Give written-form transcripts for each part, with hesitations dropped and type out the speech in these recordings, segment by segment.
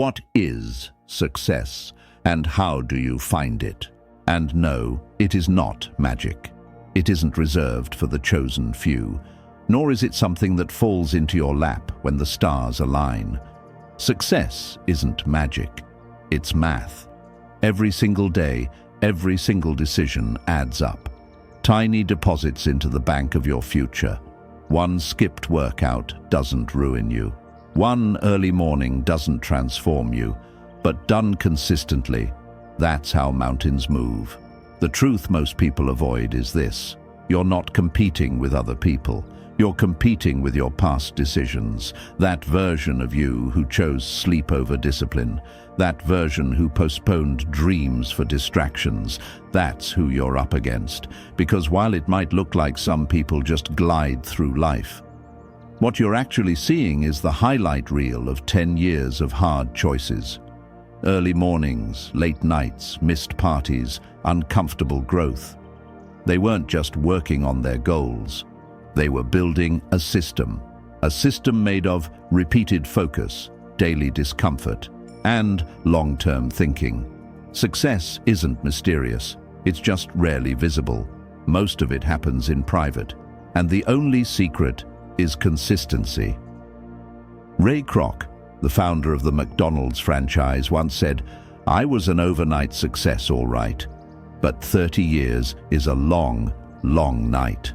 What is success, and how do you find it? And no, it is not magic. It isn't reserved for the chosen few, nor is it something that falls into your lap when the stars align. Success isn't magic, it's math. Every single day, every single decision adds up. Tiny deposits into the bank of your future. One skipped workout doesn't ruin you. One early morning doesn't transform you, but done consistently, that's how mountains move. The truth most people avoid is this: you're not competing with other people. You're competing with your past decisions, that version of you who chose sleep over discipline, that version who postponed dreams for distractions. That's who you're up against, because while it might look like some people just glide through life, what you're actually seeing is the highlight reel of 10 years of hard choices. Early mornings, late nights, missed parties, uncomfortable growth. They weren't just working on their goals. They were building a system made of repeated focus, daily discomfort, and long-term thinking. Success isn't mysterious, it's just rarely visible. Most of it happens in private, and the only secret is consistency. Ray Kroc, the founder of the McDonald's franchise, once said, "I was an overnight success, all right, but 30 years is a long, long night."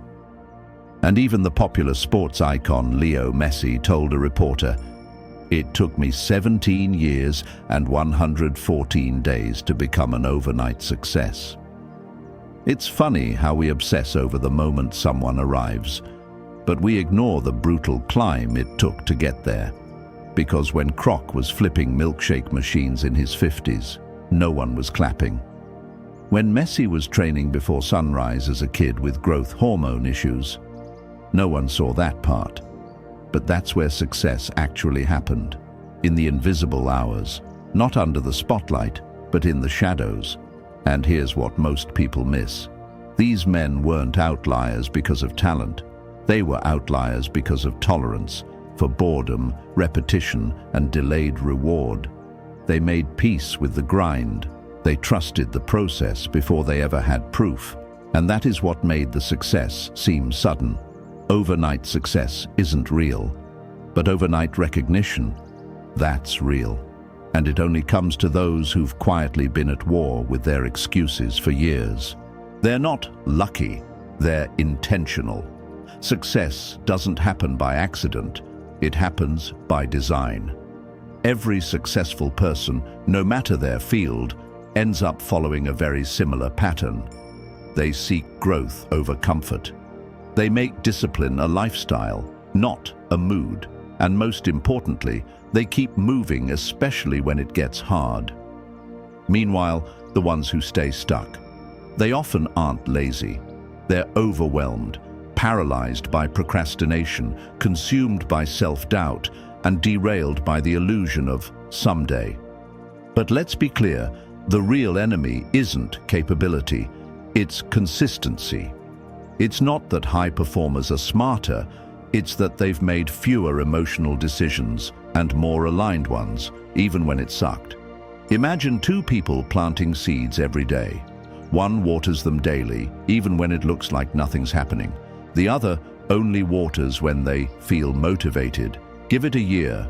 And even the popular sports icon Leo Messi told a reporter, "It took me 17 years and 114 days to become an overnight success." It's funny how we obsess over the moment someone arrives, but we ignore the brutal climb it took to get there. Because when Kroc was flipping milkshake machines in his 50s, no one was clapping. When Messi was training before sunrise as a kid with growth hormone issues, no one saw that part. But that's where success actually happened, in the invisible hours, not under the spotlight, but in the shadows. And here's what most people miss. These men weren't outliers because of talent. They were outliers because of tolerance, for boredom, repetition, and delayed reward. They made peace with the grind. They trusted the process before they ever had proof. And that is what made the success seem sudden. Overnight success isn't real, but overnight recognition, that's real. And it only comes to those who've quietly been at war with their excuses for years. They're not lucky, they're intentional. Success doesn't happen by accident, it happens by design. Every successful person, no matter their field, ends up following a very similar pattern. They seek growth over comfort. They make discipline a lifestyle, not a mood. And most importantly, they keep moving, especially when it gets hard. Meanwhile, the ones who stay stuck, they often aren't lazy. They're overwhelmed, paralyzed by procrastination, consumed by self-doubt, and derailed by the illusion of someday. But let's be clear, the real enemy isn't capability, it's consistency. It's not that high performers are smarter, it's that they've made fewer emotional decisions and more aligned ones, even when it sucked. Imagine two people planting seeds every day. One waters them daily, even when it looks like nothing's happening. The other only waters when they feel motivated. Give it a year.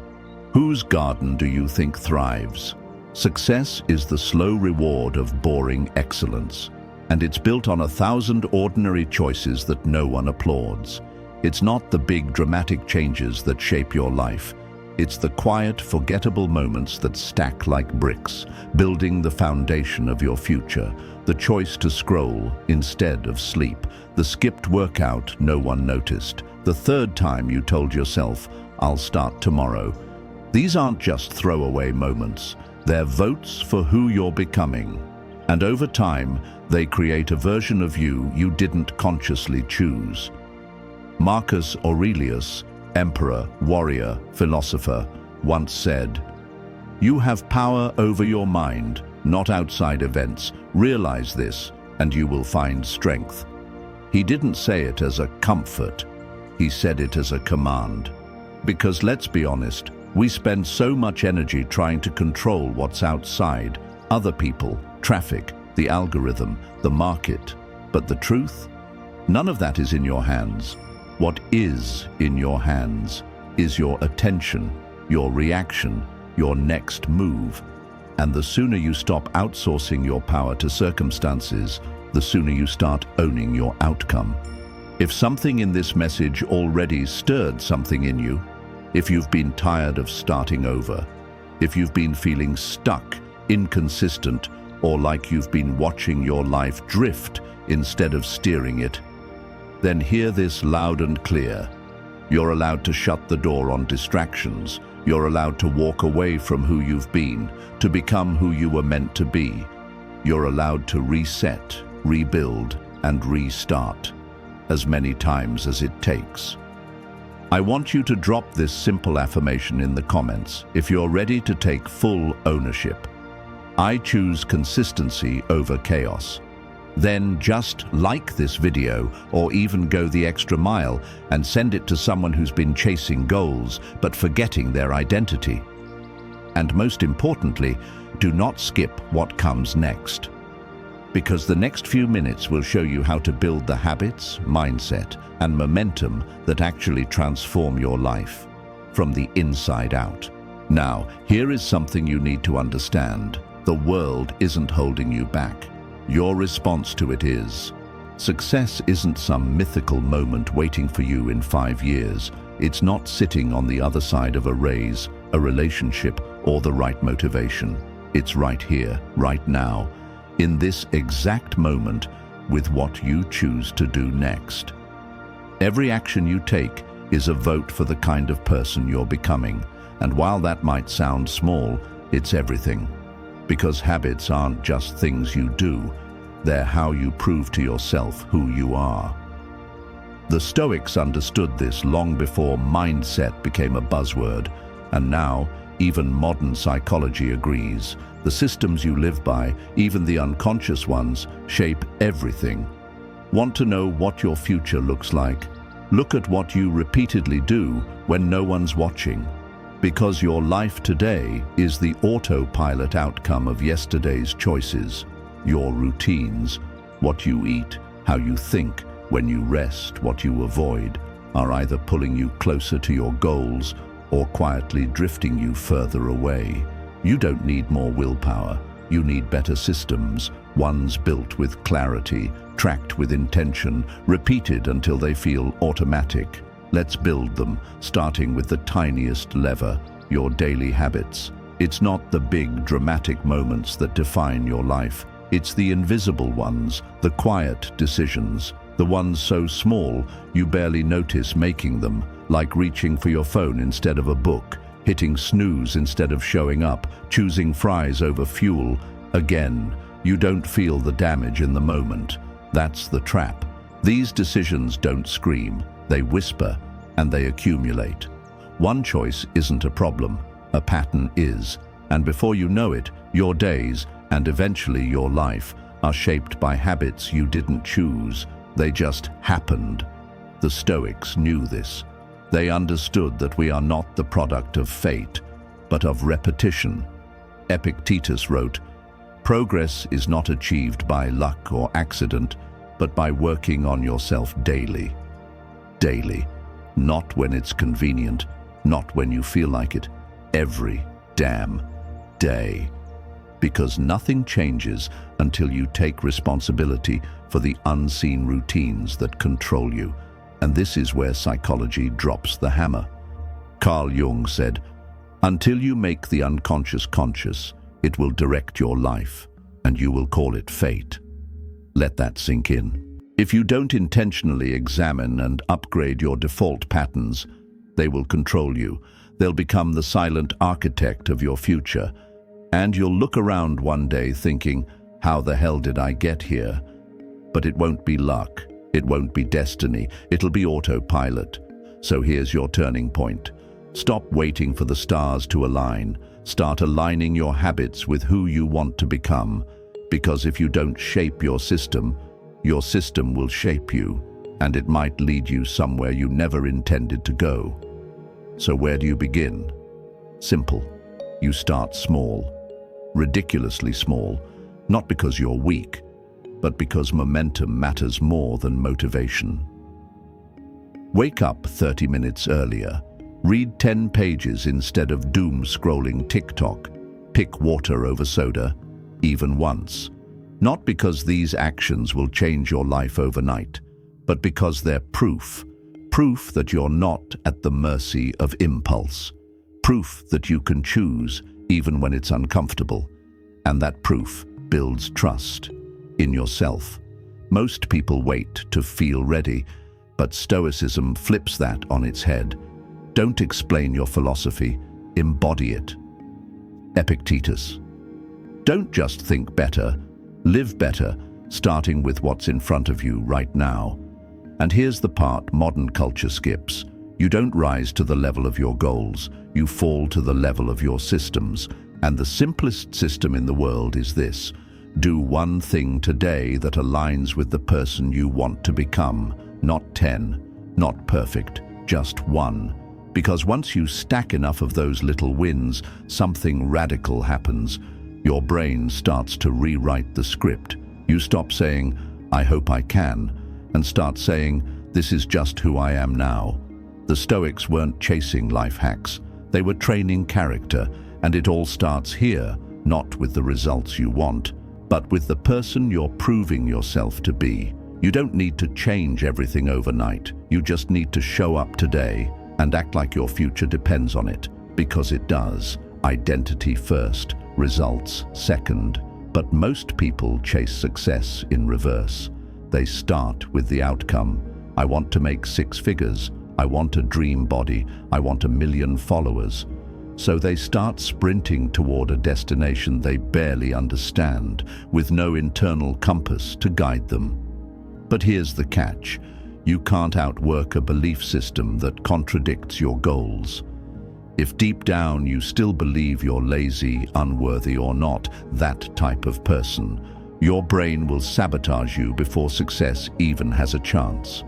Whose garden do you think thrives? Success is the slow reward of boring excellence. And it's built on 1,000 ordinary choices that no one applauds. It's not the big dramatic changes that shape your life. It's the quiet, forgettable moments that stack like bricks, building the foundation of your future. The choice to scroll instead of sleep. The skipped workout no one noticed. The third time you told yourself, "I'll start tomorrow." These aren't just throwaway moments. They're votes for who you're becoming. And over time, they create a version of you you didn't consciously choose. Marcus Aurelius, emperor, warrior, philosopher, once said, "You have power over your mind, not outside events. Realize this, and you will find strength." He didn't say it as a comfort. He said it as a command. Because let's be honest, We spend so much energy trying to control what's outside, other people, traffic, the algorithm, the market. But the truth? None of that is in your hands. What is in your hands is your attention, your reaction, your next move. And the sooner you stop outsourcing your power to circumstances, the sooner you start owning your outcome. If something in this message already stirred something in you, if you've been tired of starting over, if you've been feeling stuck, inconsistent, or like you've been watching your life drift instead of steering it, then hear this loud and clear. You're allowed to shut the door on distractions. You're allowed to walk away from who you've been, to become who you were meant to be. You're allowed to reset, rebuild, and restart, as many times as it takes. I want you to drop this simple affirmation in the comments if you're ready to take full ownership. I choose consistency over chaos. Then just like this video, or even go the extra mile and send it to someone who's been chasing goals but forgetting their identity. And most importantly, do not skip what comes next, because the next few minutes will show you how to build the habits, mindset, and momentum that actually transform your life from the inside out. Now, here is something you need to understand. The world isn't holding you back. Your response to it is. Success isn't some mythical moment waiting for you in 5 years. It's not sitting on the other side of a raise, a relationship, or the right motivation. It's right here, right now, in this exact moment, with what you choose to do next. Every action you take is a vote for the kind of person you're becoming. And while that might sound small, it's everything. Because habits aren't just things you do, they're how you prove to yourself who you are. The Stoics understood this long before mindset became a buzzword, and now even modern psychology agrees. The systems you live by, even the unconscious ones, shape everything. Want to know what your future looks like? Look at what you repeatedly do when no one's watching. Because your life today is the autopilot outcome of yesterday's choices. Your routines, what you eat, how you think, when you rest, what you avoid, are either pulling you closer to your goals or quietly drifting you further away. You don't need more willpower. You need better systems, ones built with clarity, tracked with intention, repeated until they feel automatic. Let's build them, starting with the tiniest lever, your daily habits. It's not the big, dramatic moments that define your life. It's the invisible ones, the quiet decisions, the ones so small you barely notice making them, like reaching for your phone instead of a book, hitting snooze instead of showing up, choosing fries over fuel. Again, you don't feel the damage in the moment. That's the trap. These decisions don't scream. They whisper, and they accumulate. One choice isn't a problem, a pattern is, and before you know it, your days, and eventually your life, are shaped by habits you didn't choose. They just happened. The Stoics knew this. They understood that we are not the product of fate, but of repetition. Epictetus wrote, "Progress is not achieved by luck or accident, but by working on yourself daily." Daily. Not when it's convenient, not when you feel like it. Every damn day. Because nothing changes until you take responsibility for the unseen routines that control you. And this is where psychology drops the hammer. Carl Jung said, "Until you make the unconscious conscious, it will direct your life, and you will call it fate." Let that sink in. If you don't intentionally examine and upgrade your default patterns, they will control you. They'll become the silent architect of your future. And you'll look around one day thinking, how the hell did I get here? But it won't be luck. It won't be destiny. It'll be autopilot. So here's your turning point. Stop waiting for the stars to align. Start aligning your habits with who you want to become. Because if you don't shape your system will shape you, and it might lead you somewhere you never intended to go. So where do you begin? Simple. You start small. Ridiculously small. Not because you're weak, but because momentum matters more than motivation. Wake up 30 minutes earlier. Read 10 pages instead of doom-scrolling TikTok. Pick water over soda, even once. Not because these actions will change your life overnight, but because they're proof. Proof that you're not at the mercy of impulse. Proof that you can choose even when it's uncomfortable. And that proof builds trust in yourself. Most people wait to feel ready, but Stoicism flips that on its head. Don't explain your philosophy, embody it. Epictetus. Don't just think better, live better, starting with what's in front of you right now. And here's the part modern culture skips. You don't rise to the level of your goals, you fall to the level of your systems. And the simplest system in the world is this: do one thing today that aligns with the person you want to become. Not 10, not perfect, just one. Because once you stack enough of those little wins, something radical happens. Your brain starts to rewrite the script. You stop saying, "I hope I can," and start saying, "This is just who I am now." The Stoics weren't chasing life hacks. They were training character, and it all starts here, not with the results you want, but with the person you're proving yourself to be. You don't need to change everything overnight. You just need to show up today and act like your future depends on it, because it does. Identity first, results second. But most people chase success in reverse. They start with the outcome. I want to make 6 figures. I want a dream body. I want 1 million followers. So they start sprinting toward a destination they barely understand, with no internal compass to guide them. But here's the catch. You can't outwork a belief system that contradicts your goals. If deep down you still believe you're lazy, unworthy, or not that type of person, your brain will sabotage you before success even has a chance.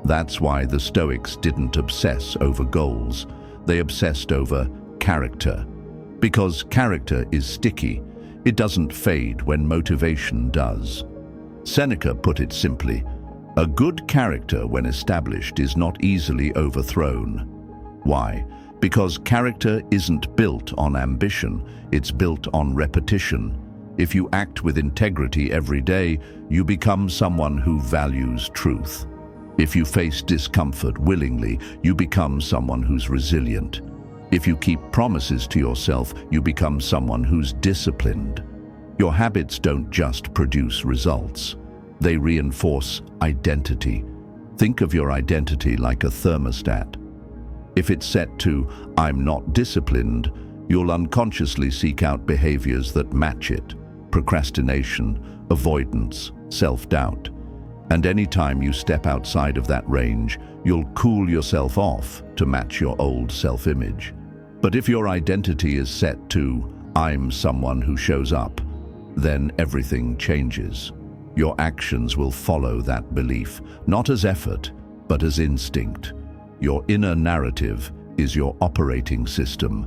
That's why the Stoics didn't obsess over goals. They obsessed over character. Because character is sticky. It doesn't fade when motivation does. Seneca put it simply: a good character, when established, is not easily overthrown. Why? Because character isn't built on ambition, it's built on repetition. If you act with integrity every day, you become someone who values truth. If you face discomfort willingly, you become someone who's resilient. If you keep promises to yourself, you become someone who's disciplined. Your habits don't just produce results. They reinforce identity. Think of your identity like a thermostat. If it's set to, "I'm not disciplined," you'll unconsciously seek out behaviors that match it. Procrastination, avoidance, self-doubt. And anytime you step outside of that range, you'll cool yourself off to match your old self-image. But if your identity is set to, "I'm someone who shows up," then everything changes. Your actions will follow that belief, not as effort, but as instinct. Your inner narrative is your operating system.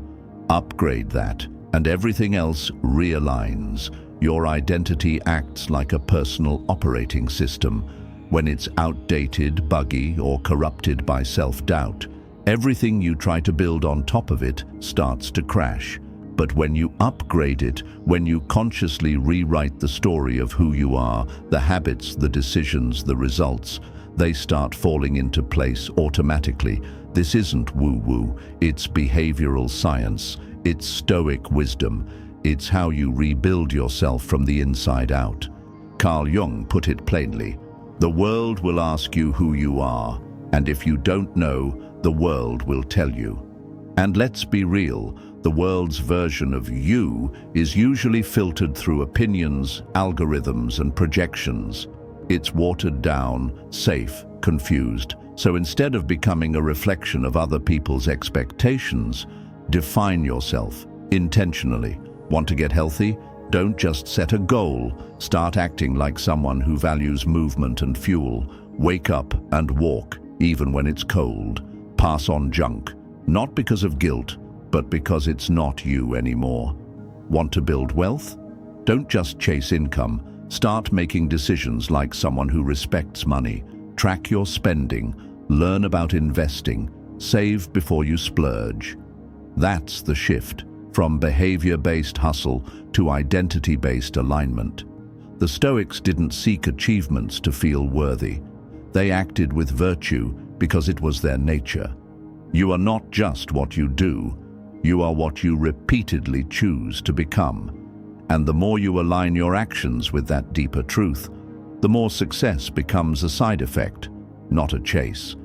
Upgrade that, and everything else realigns. Your identity acts like a personal operating system. When it's outdated, buggy, or corrupted by self-doubt, everything you try to build on top of it starts to crash. But when you upgrade it, when you consciously rewrite the story of who you are, the habits, the decisions, the results, they start falling into place automatically. This isn't woo-woo, it's behavioral science, it's Stoic wisdom, it's how you rebuild yourself from the inside out. Carl Jung put it plainly: the world will ask you who you are, and if you don't know, the world will tell you. And let's be real, the world's version of you is usually filtered through opinions, algorithms, and projections. It's watered down, safe, confused. So instead of becoming a reflection of other people's expectations, define yourself intentionally. Want to get healthy? Don't just set a goal. Start acting like someone who values movement and fuel. Wake up and walk, even when it's cold. Pass on junk, not because of guilt, but because it's not you anymore. Want to build wealth? Don't just chase income. Start making decisions like someone who respects money. Track your spending, learn about investing, save before you splurge. That's the shift from behavior-based hustle to identity-based alignment. The Stoics didn't seek achievements to feel worthy. They acted with virtue because it was their nature. You are not just what you do, you are what you repeatedly choose to become. And the more you align your actions with that deeper truth, the more success becomes a side effect, not a chase.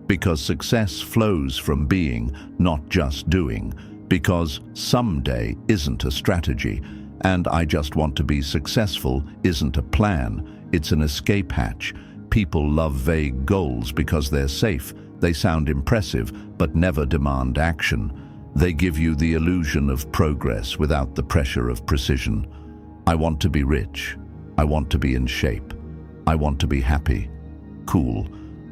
Because success flows from being, not just doing. Because someday isn't a strategy, and I just want to be successful isn't a plan, it's an escape hatch. People love vague goals because they're safe, they sound impressive, but never demand action. They give you the illusion of progress without the pressure of precision. I want to be rich. I want to be in shape. I want to be happy. Cool.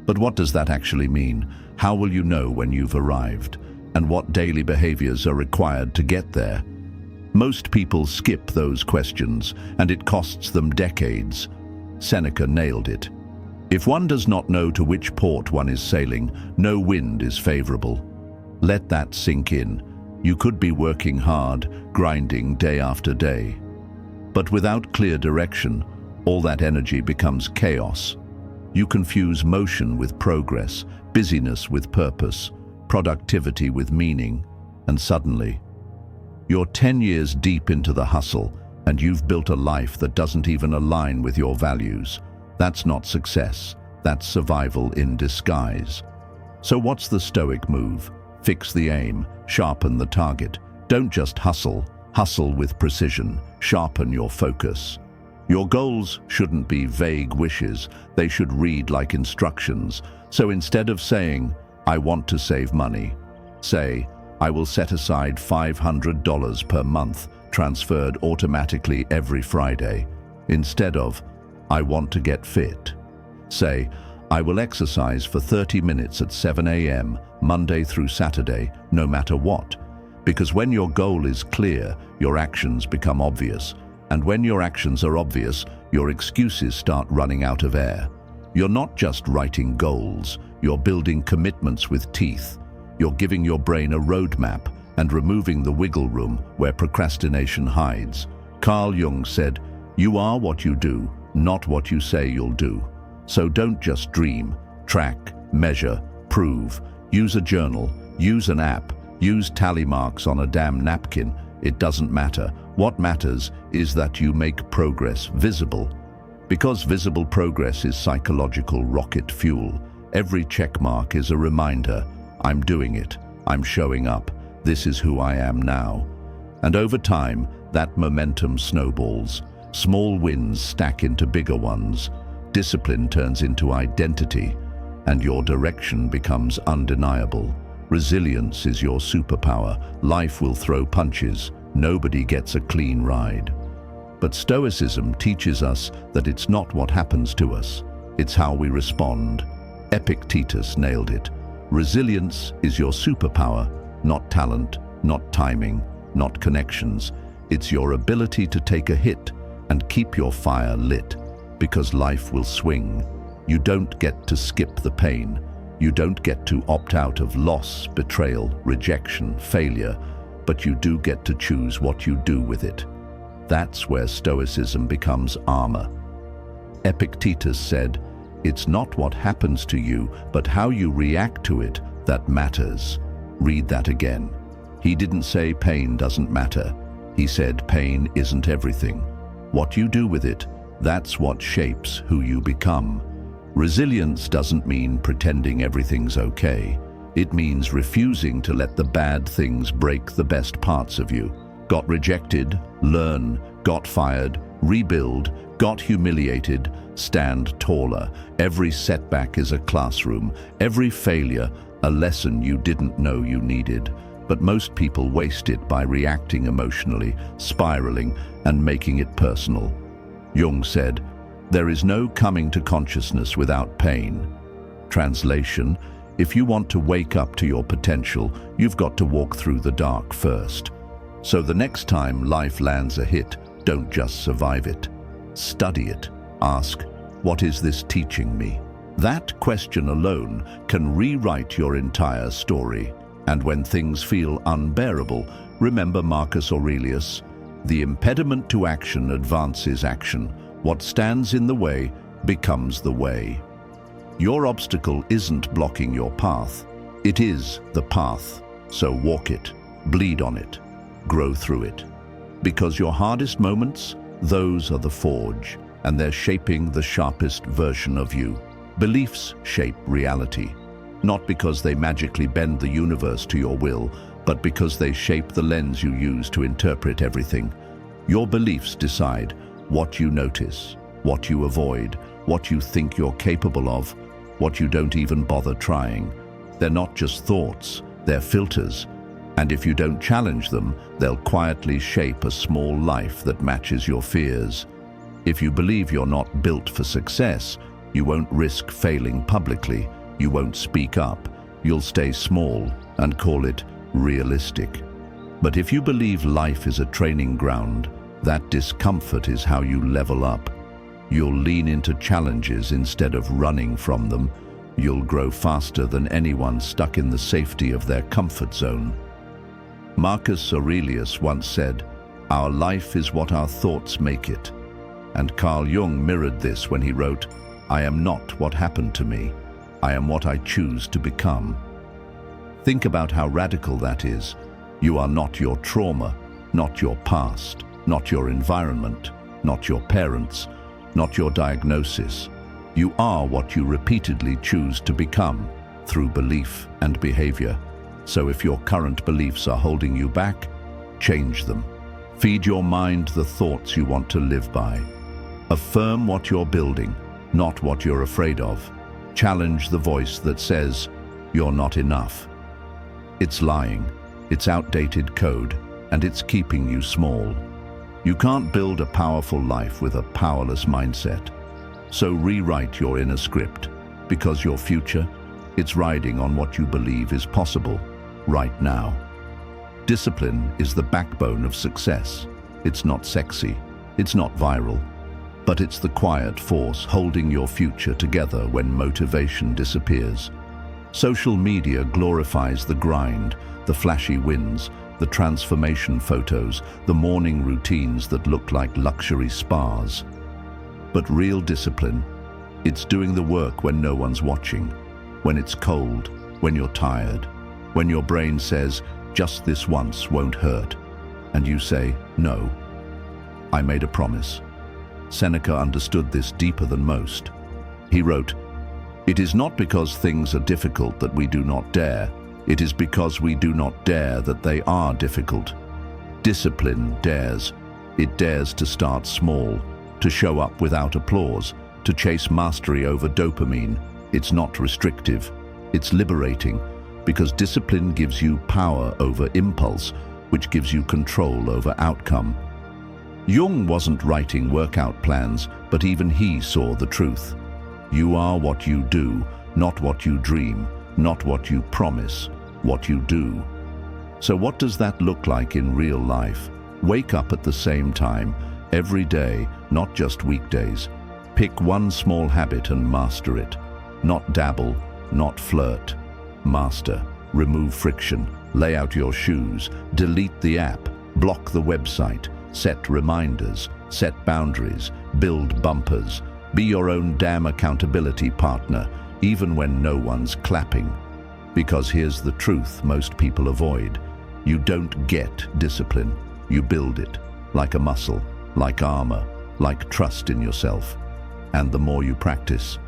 But what does that actually mean? How will you know when you've arrived? And what daily behaviors are required to get there? Most people skip those questions, and it costs them decades. Seneca nailed it. If one does not know to which port one is sailing, no wind is favorable. Let that sink in. You could be working hard, grinding day after day. But without clear direction, all that energy becomes chaos. You confuse motion with progress, busyness with purpose, productivity with meaning, and suddenly, you're 10 years deep into the hustle, and you've built a life that doesn't even align with your values. That's not success, that's survival in disguise. So what's the Stoic move? Fix the aim, sharpen the target. Don't just hustle, hustle with precision, sharpen your focus. Your goals shouldn't be vague wishes, they should read like instructions. So instead of saying, I want to save money, say, I will set aside $500 per month, transferred automatically every Friday. Instead of, I want to get fit, say, I will exercise for 30 minutes at 7 a.m., Monday through Saturday, no matter what. Because when your goal is clear, your actions become obvious. And when your actions are obvious, your excuses start running out of air. You're not just writing goals, you're building commitments with teeth. You're giving your brain a roadmap and removing the wiggle room where procrastination hides. Carl Jung said, you are what you do, not what you say you'll do. So don't just dream, track, measure, prove. Use a journal, use an app, use tally marks on a damn napkin. It doesn't matter. What matters is that you make progress visible. Because visible progress is psychological rocket fuel. Every check mark is a reminder, I'm doing it, I'm showing up, this is who I am now. And over time, that momentum snowballs. Small wins stack into bigger ones. Discipline turns into identity, and your direction becomes undeniable. Resilience is your superpower. Life will throw punches. Nobody gets a clean ride. But Stoicism teaches us that it's not what happens to us, it's how we respond. Epictetus nailed it. Resilience is your superpower, not talent, not timing, not connections. It's your ability to take a hit and keep your fire lit, because life will swing. You don't get to skip the pain. You don't get to opt out of loss, betrayal, rejection, failure, but you do get to choose what you do with it. That's where Stoicism becomes armor. Epictetus said, it's not what happens to you, but how you react to it that matters. Read that again. He didn't say pain doesn't matter. He said pain isn't everything. What you do with it, that's what shapes who you become. Resilience doesn't mean pretending everything's okay. It means refusing to let the bad things break the best parts of you. Got rejected, learn, got fired, rebuild, got humiliated, stand taller. Every setback is a classroom, every failure a lesson you didn't know you needed. But most people waste it by reacting emotionally, spiraling, and making it personal. Jung said, there is no coming to consciousness without pain. Translation, If you want to wake up to your potential, you've got to walk through the dark first. So the next time life lands a hit, don't just survive it. Study it. Ask, what is this teaching me? That question alone can rewrite your entire story. And when things feel unbearable, remember Marcus Aurelius, the impediment to action advances action. What stands in the way becomes the way. Your obstacle isn't blocking your path. It is the path. So walk it, bleed on it, grow through it. Because your hardest moments, those are the forge, and they're shaping the sharpest version of you. Beliefs shape reality, not because they magically bend the universe to your will, but because they shape the lens you use to interpret everything. Your beliefs decide what you notice, what you avoid, what you think you're capable of, what you don't even bother trying. They're not just thoughts, they're filters. And if you don't challenge them, they'll quietly shape a small life that matches your fears. If you believe you're not built for success, you won't risk failing publicly, you won't speak up, you'll stay small and call it realistic. But if you believe life is a training ground, that discomfort is how you level up. You'll lean into challenges instead of running from them. You'll grow faster than anyone stuck in the safety of their comfort zone. Marcus Aurelius once said, "Our life is what our thoughts make it." And Carl Jung mirrored this when he wrote, "I am not what happened to me. I am what I choose to become." Think about how radical that is. You are not your trauma, not your past, not your environment, not your parents, not your diagnosis. You are what you repeatedly choose to become through belief and behavior. So if your current beliefs are holding you back, change them. Feed your mind the thoughts you want to live by. Affirm what you're building, not what you're afraid of. Challenge the voice that says, "You're not enough." It's lying, it's outdated code, and it's keeping you small. You can't build a powerful life with a powerless mindset. So rewrite your inner script, because your future, it's riding on what you believe is possible right now. Discipline is the backbone of success. It's not sexy, it's not viral, but it's the quiet force holding your future together when motivation disappears. Social media glorifies the grind, the flashy wins, the transformation photos, the morning routines that look like luxury spas. But real discipline, it's doing the work when no one's watching, when it's cold, when you're tired, when your brain says, "Just this once won't hurt," and you say, "No, I made a promise." Seneca understood this deeper than most. He wrote, "It is not because things are difficult that we do not dare. It is because we do not dare that they are difficult." Discipline dares. It dares to start small, to show up without applause, to chase mastery over dopamine. It's not restrictive. It's liberating, because discipline gives you power over impulse, which gives you control over outcome. Jung wasn't writing workout plans, but even he saw the truth. You are what you do, not what you dream, not what you promise, what you do. So what does that look like in real life? Wake up at the same time, every day, not just weekdays. Pick one small habit and master it. Not dabble, not flirt. Master. Remove friction. Lay out your shoes. Delete the app. Block the website. Set reminders. Set boundaries. Build bumpers. Be your own damn accountability partner, even when no one's clapping. Because here's the truth most people avoid. You don't get discipline. You build it, like a muscle, like armor, like trust in yourself. And the more you practice,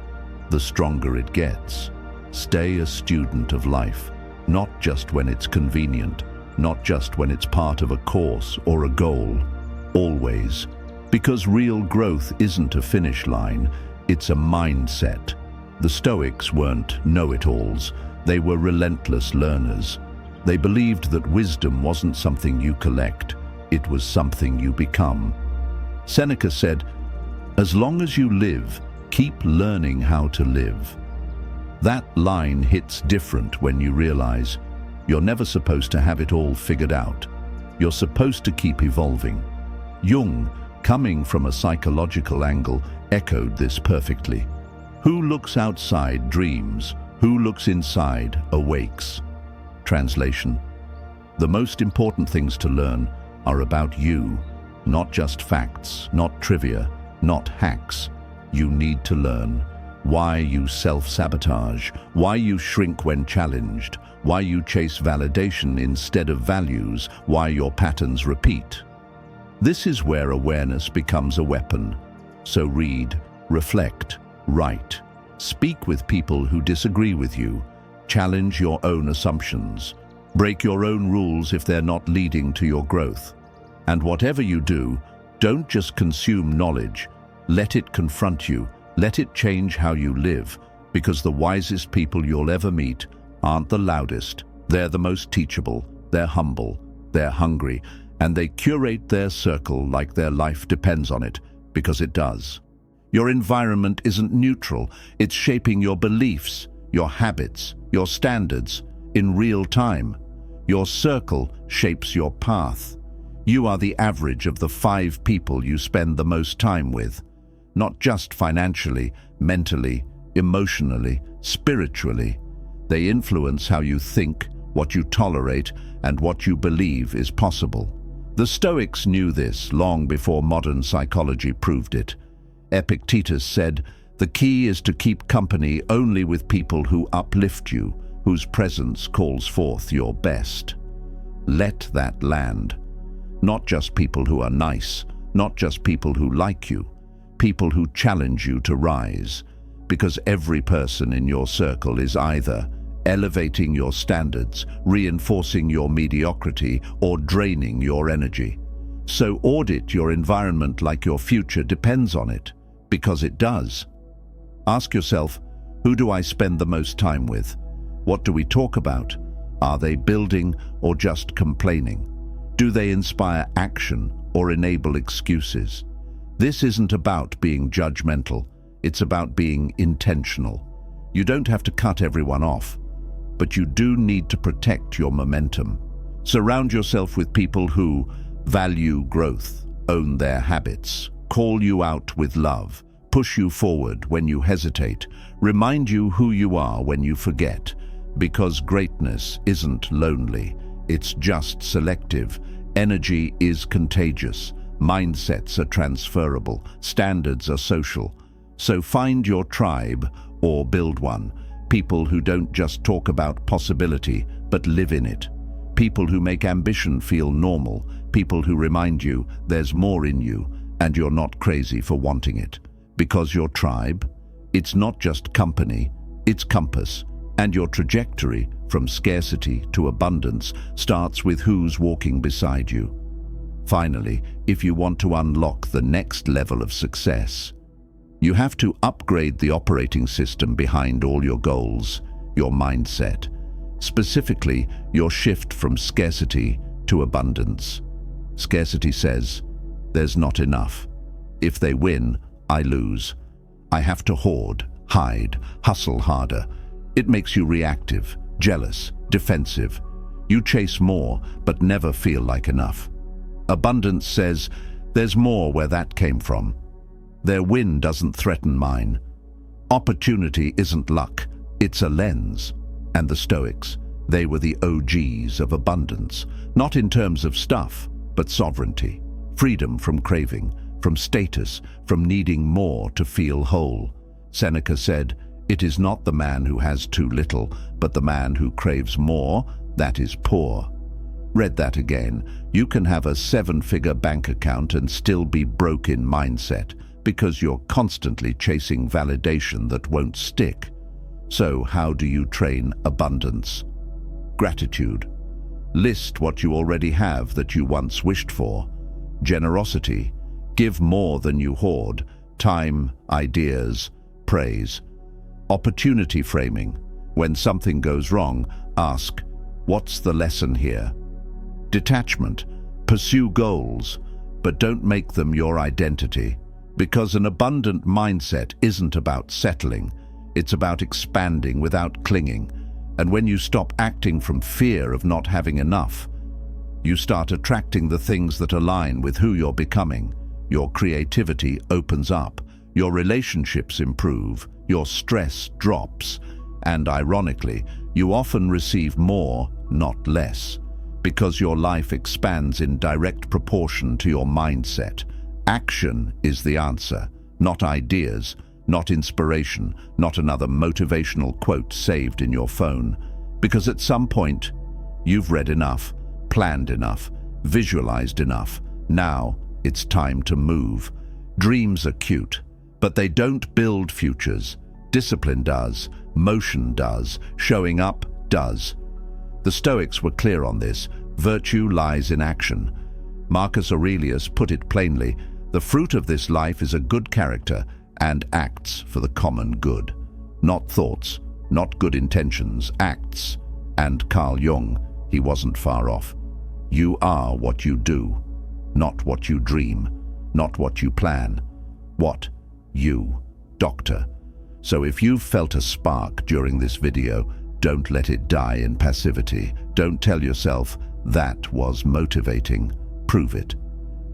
the stronger it gets. Stay a student of life, not just when it's convenient, not just when it's part of a course or a goal. Always. Because real growth isn't a finish line, it's a mindset. The Stoics weren't know-it-alls, they were relentless learners. They believed that wisdom wasn't something you collect, it was something you become. Seneca said, "As long as you live, keep learning how to live." That line hits different when you realize you're never supposed to have it all figured out. You're supposed to keep evolving. Jung, coming from a psychological angle, echoed this perfectly. Who looks outside dreams, who looks inside awakes. Translation: the most important things to learn are about you, not just facts, not trivia, not hacks. You need to learn why you self-sabotage, why you shrink when challenged, why you chase validation instead of values, why your patterns repeat. This is where awareness becomes a weapon. So read, reflect, write. Speak with people who disagree with you. Challenge your own assumptions. Break your own rules if they're not leading to your growth. And whatever you do, don't just consume knowledge. Let it confront you. Let it change how you live, because the wisest people you'll ever meet aren't the loudest. They're the most teachable, they're humble, they're hungry, and they curate their circle like their life depends on it, because it does. Your environment isn't neutral. It's shaping your beliefs, your habits, your standards in real time. Your circle shapes your path. You are the average of the 5 people you spend the most time with. Not just financially, mentally, emotionally, spiritually. They influence how you think, what you tolerate, and what you believe is possible. The Stoics knew this long before modern psychology proved it. Epictetus said, "The key is to keep company only with people who uplift you, whose presence calls forth your best." Let that land. Not just people who are nice, not just people who like you, people who challenge you to rise, because every person in your circle is either elevating your standards, reinforcing your mediocrity, or draining your energy. So audit your environment like your future depends on it, because it does. Ask yourself, who do I spend the most time with? What do we talk about? Are they building or just complaining? Do they inspire action or enable excuses? This isn't about being judgmental, it's about being intentional. You don't have to cut everyone off, but you do need to protect your momentum. Surround yourself with people who value growth, own their habits, call you out with love, push you forward when you hesitate, remind you who you are when you forget, because greatness isn't lonely, it's just selective. Energy is contagious. Mindsets are transferable, standards are social. So find your tribe or build one. People who don't just talk about possibility, but live in it. People who make ambition feel normal. People who remind you there's more in you and you're not crazy for wanting it. Because your tribe, it's not just company, it's compass. And your trajectory from scarcity to abundance starts with who's walking beside you. Finally, if you want to unlock the next level of success, you have to upgrade the operating system behind all your goals, your mindset, specifically your shift from scarcity to abundance. Scarcity says, there's not enough. If they win, I lose. I have to hoard, hide, hustle harder. It makes you reactive, jealous, defensive. You chase more, but never feel like enough. Abundance says, there's more where that came from. Their win doesn't threaten mine. Opportunity isn't luck, it's a lens. And the Stoics, they were the OGs of abundance, not in terms of stuff, but sovereignty, freedom from craving, from status, from needing more to feel whole. Seneca said, "It is not the man who has too little, but the man who craves more, that is poor." Read that again. You can have a 7-figure bank account and still be broke in mindset because you're constantly chasing validation that won't stick. So how do you train abundance? Gratitude. List what you already have that you once wished for. Generosity. Give more than you hoard. Time, ideas, praise. Opportunity framing. When something goes wrong, ask, what's the lesson here? Detachment. Pursue goals, but don't make them your identity. Because an abundant mindset isn't about settling. It's about expanding without clinging. And when you stop acting from fear of not having enough, you start attracting the things that align with who you're becoming. Your creativity opens up, your relationships improve, your stress drops, and ironically, you often receive more, not less, because your life expands in direct proportion to your mindset. Action is the answer, not ideas, not inspiration, not another motivational quote saved in your phone. Because at some point, you've read enough, planned enough, visualized enough. Now, it's time to move. Dreams are cute, but they don't build futures. Discipline does, motion does, showing up does. The Stoics were clear on this. Virtue lies in action. Marcus Aurelius put it plainly, the fruit of this life is a good character and acts for the common good. Not thoughts, not good intentions, acts. And Carl Jung, he wasn't far off. You are what you do, not what you dream, not what you plan. What? You, doctor. So if you've felt a spark during this video, don't let it die in passivity. Don't tell yourself, that was motivating. Prove it.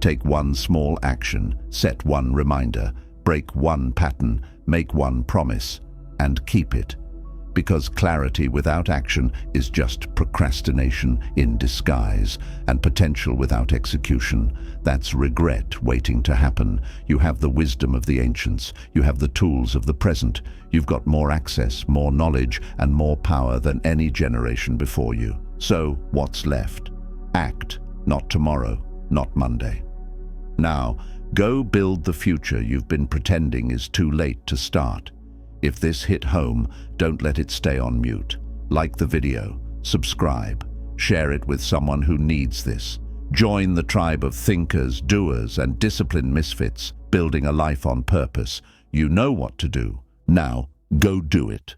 Take one small action, set one reminder, break one pattern, make one promise, and keep it. Because clarity without action is just procrastination in disguise, and potential without execution, that's regret waiting to happen. You have the wisdom of the ancients, you have the tools of the present, you've got more access, more knowledge, and more power than any generation before you. So, what's left? Act, not tomorrow, not Monday. Now, go build the future you've been pretending is too late to start. If this hit home, don't let it stay on mute. Like the video, subscribe, share it with someone who needs this. Join the tribe of thinkers, doers, and disciplined misfits, building a life on purpose. You know what to do. Now, go do it.